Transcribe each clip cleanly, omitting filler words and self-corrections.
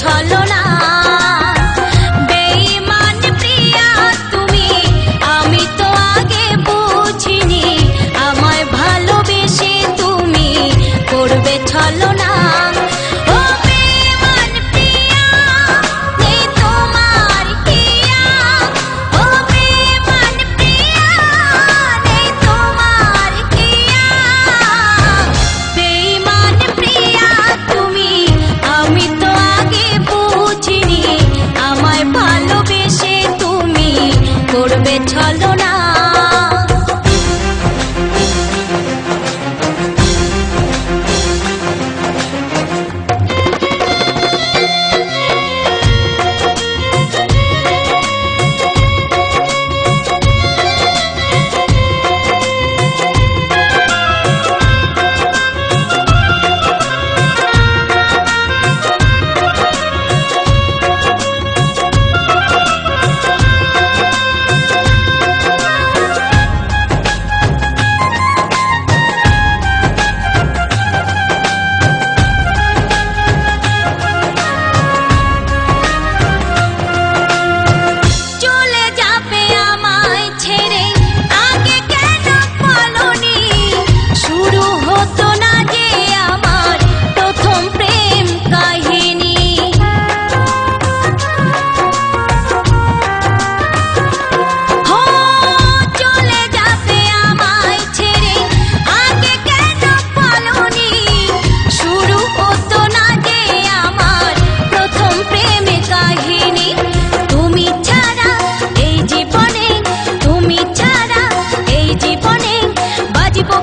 ছলনা। বেঈমান প্রিয়া তুমি, আমি তো আগে বুঝিনি, আমায় ভালোবেসে তুমি করবে ছলনা। ও বেঈমান প্রিয়া, নেই তোমার হিয়া। ও বেঈমান প্রিয়া, নেই তোমার হিয়া। বেঈমান প্রিয়া তুমি, আমি তো আগে বুঝিনি, আমায় ভালোবেসে তুমি করবে ছলনা।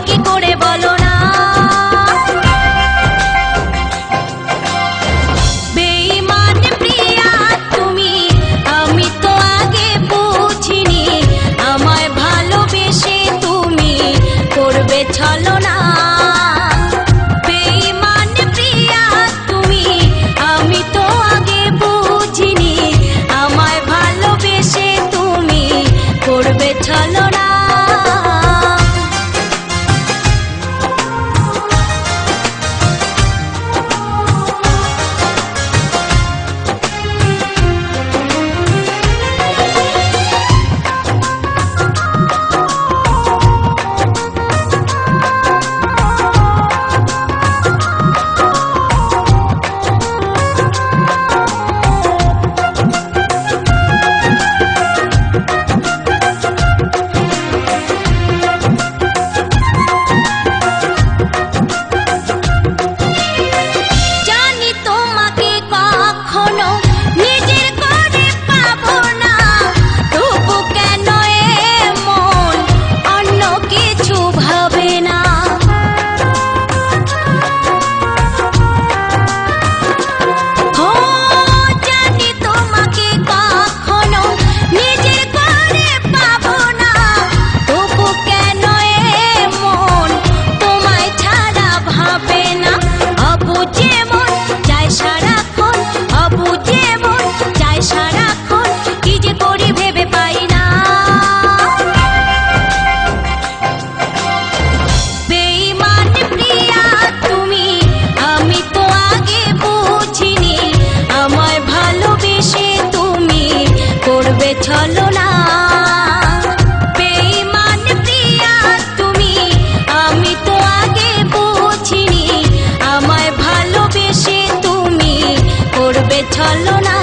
কি করে বলো না। বেঈমান প্রিয়া তুমি, আমি তো আগে বুঝিনি, আমায় ভালোবেসে তুমি করবে ছলনা। বেঈমান প্রিয়া তুমি, আমি তো আগে বুঝিনি, আমায় ভালোবেসে তুমি করবে ছলনা। ছলনা। বেঈমান প্রিয়া তুমি, আমি তো আগে বুঝিনি, আমায় ভালোবেসে তুমি করবে ছলনা।